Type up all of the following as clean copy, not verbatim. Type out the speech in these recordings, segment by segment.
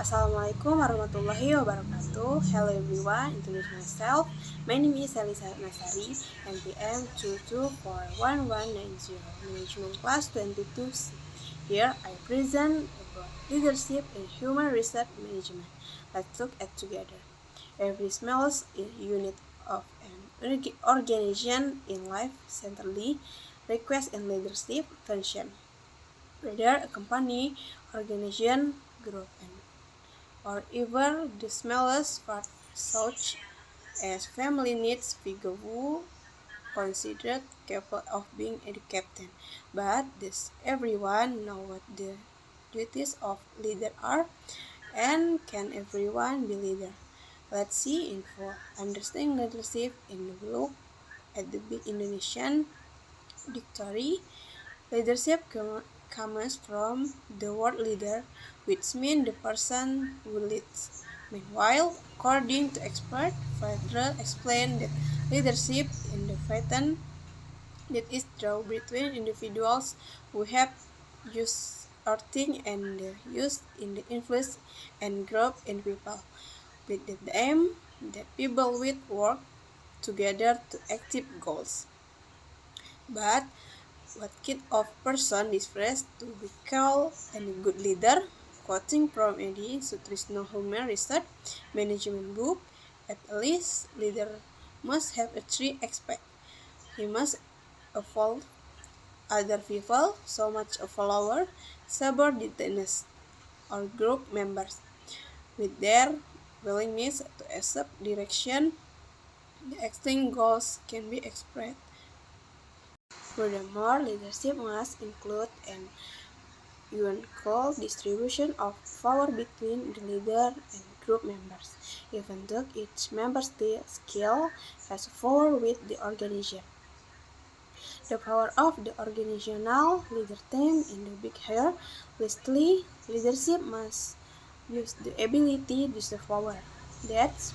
Assalamualaikum warahmatullahi wabarakatuh. Hello everyone, introduce myself. My name is Elisa Nasari, NPM 2241190, Management Class 22C. Here I present about leadership in human research management. Let's look at together. Every small unit of an organization in life centrally requires a leadership function. Whether a company, organization, group, or even the smallest part, such as family needs figure who considered capable of being a captain. But does everyone know what the duties of leader are? And can everyone be leader? Let's see info. Understanding leadership in the look at the big Indonesian dictionary. Leadership comes from the word leader, which means the person who leads. Meanwhile, according to expert, Federer explained that leadership in the pattern that is drawn between individuals who have used earthing and the use in the influence and growth in people, with the aim that people will work together to achieve goals. But what kind of person is phrase to be called a good leader? Quoting from Edi Sutrisno Human Research Management book, at least leader must have a three aspects. He must involve other people, so much a follower, subordinates, or group members, with their willingness to accept direction. The extinct goals can be expressed. Furthermore, leadership must include an unequal distribution of power between the leader and group members, even though each member's skill has power with the organization. The power of the organizational leader team in the big hair, lastly, leadership must use the ability to serve power. That's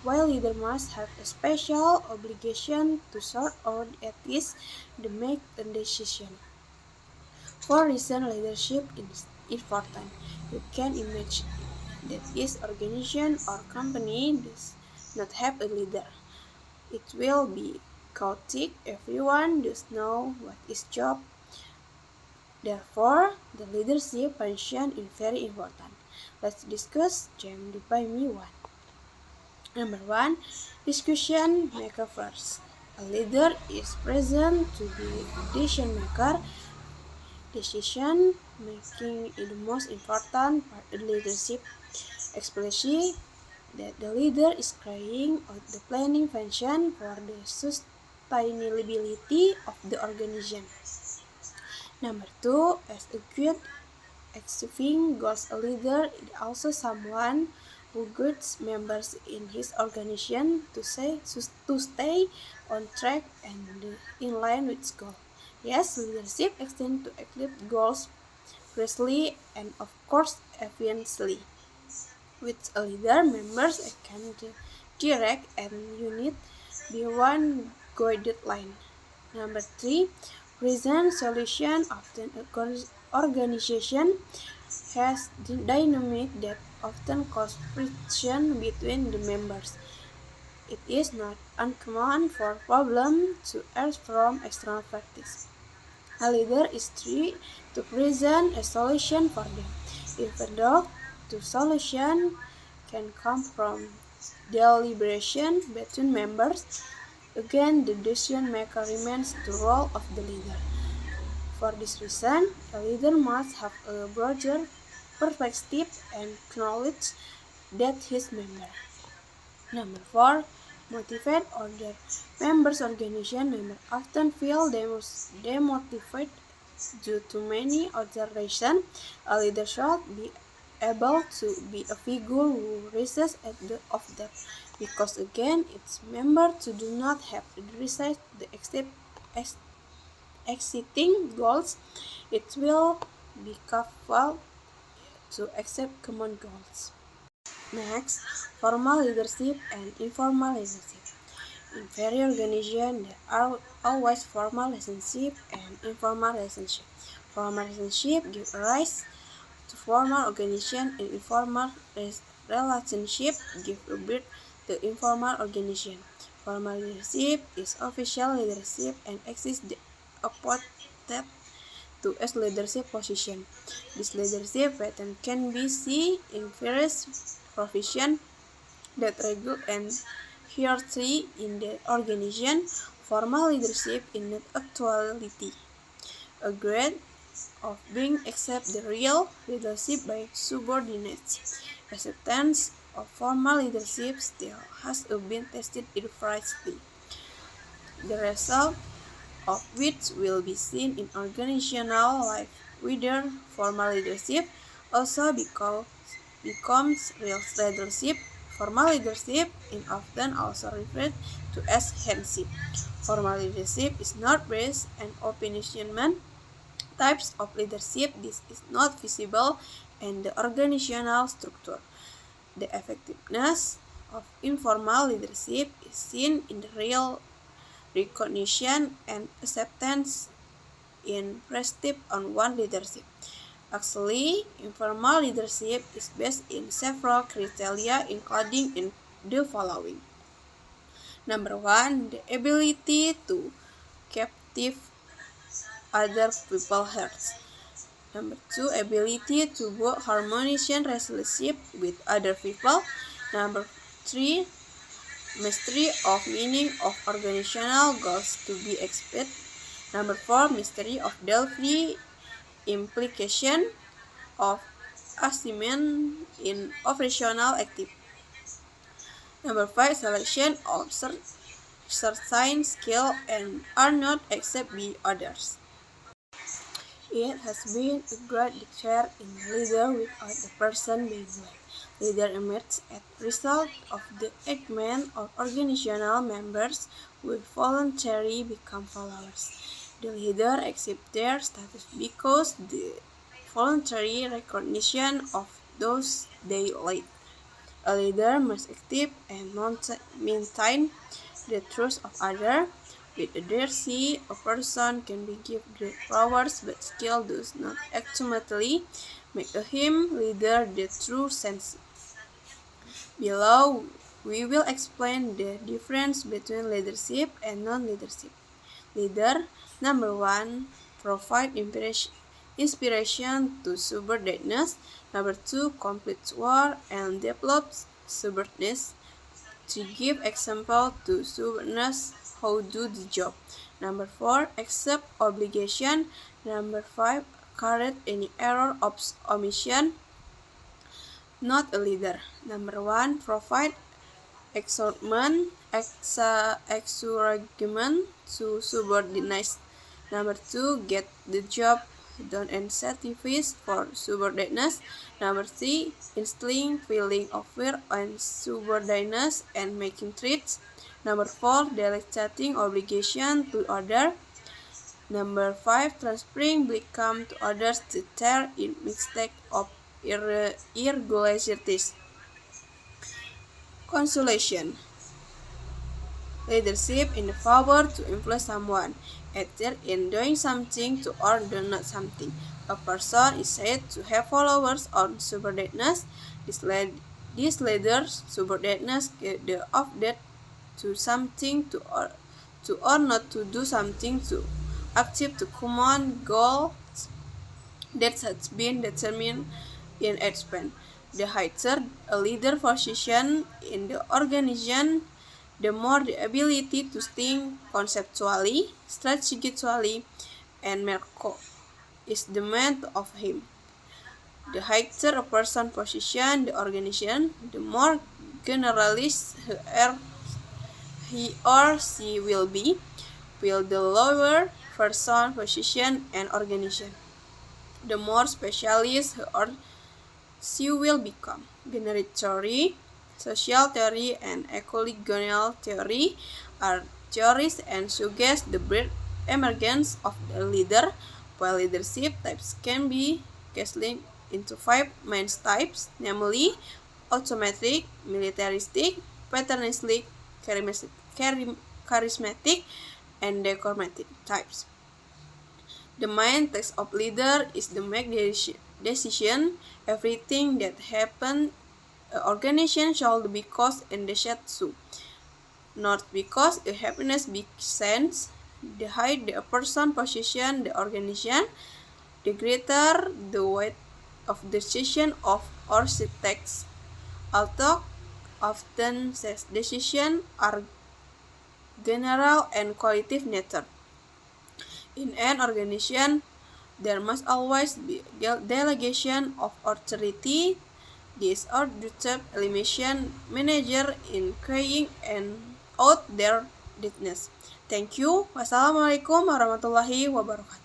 why leader must have a special obligation to sort out at least to make a decision. For reason leadership is important, you can imagine that each organization or company does not have a leader. It will be chaotic. Everyone does know what is job. Therefore, the leadership function is very important. Let's discuss them by me one. Number one, discussion maker first. A leader is present to be decision maker. Decision making is the most important part of leadership, especially that the leader is carrying out the planning function for the sustainability of the organization. Number two, as a good achieving goals, a leader is also someone who guides members in his organization to stay on track and in line with goals. Yes, leadership extends to achieve goals precisely and of course efficiently. With a leader, members can direct and unit beyond guided line. Number three, present solution. Often a organization has dynamic that often cause friction between the members. It is not uncommon for problems to arise from external factors. A leader is free to present a solution for them, even though the solution can come from deliberation between members. Again, the decision maker remains the role of the leader. For this reason, a leader must have a broader perspective and knowledge than his member. Number four, motivate other members. Organization members often feel demotivated due to many other reasons. A leader should be able to be a figure who rises at the of that, because again its members do not have to realize the exciting goals. It will be capable to accept common goals. Next, formal leadership and informal leadership. In very organization, there are always formal relationship and informal relationship. Formal relationship give rise to formal organization and informal relationship give birth to informal organization. Formal leadership is official leadership and exists the appointed to a leadership position. This leadership pattern can be seen in various professions that regulate and hierarchy in the organization. Formal leadership is not actuality a grade of being accept the real leadership by subordinates. Acceptance of formal leadership still has been tested universally. The result of which will be seen in organizational life, whether formal leadership also becomes real leadership. Formal leadership is often also referred to as headship. Formal leadership is not based on opinionism. Types of leadership. This is not visible in the organizational structure. The effectiveness of informal leadership is seen in the real recognition and acceptance in prescriptive on one leadership. Actually, informal leadership is based in several criteria including in the following. Number 1, the ability to captive other people's hearts. Number 2, ability to build harmonious relationship with other people. Number 3, mastery of meaning of organizational goals to be expected. Number 4, mastery of delivery implication of assignment in operational activity. Number 5, selection of certain skill and are not accepted by others. It has been a great dictator in a leader without the person being led. Leader emerges as a result of the engagement of organizational members who voluntarily become followers. The leader accepts their status because the voluntary recognition of those they lead. A leader must active and maintain the trust of others. With leadership, a person can be given great powers but still does not ultimately make him leader the true sense. Below, we will explain the difference between leadership and non-leadership. Leader, number 1, provide inspiration to subordinates. Number 2, complete work and develops subordinates. To give example to subordinates how do the job. Number 4, accept obligation. Number 5, correct any error of omission. Not a leader. Number 1, provide exhortment, encouragement to subordinates. Number 2, get the job done and satisfies for subordinates. Number 3, instilling feeling of fear on subordinates and making threats. Number 4, delegating obligation to others. Number 5, transferring blame to others to tear in mistake of irregularities. Consolation. Leadership in the power to influence someone, either in doing something to or doing not something. A person is said to have followers or subordinates. These leaders, subordinates get the update to something to or not to do something to achieve the common goal that has been determined in advance. The higher a leader position in the organization, the more the ability to think conceptually, strategically, and macro is demanded of him. The higher a person position the organization, the more generalist he or she will be, while the lower person position an organization, the more specialist he or she will become. Binary theory, social theory, and ecological theory are theories and suggest the birth emergence of the leader, while leadership types can be classified into 5 main types, namely automatic, militaristic, paternalistic, charismatic, and dogmatic types. The main task of leader is to make decision. Everything that happens organization should be caused and so. Not because a happiness makes sense. The higher the person position the organization, the greater the weight of decision of architects. Although often such decisions are general and qualitative nature. In an organization, there must always be delegation of authority. This outdoes elimination manager in carrying out their duties. Thank you. Wassalamualaikum warahmatullahi wabarakatuh.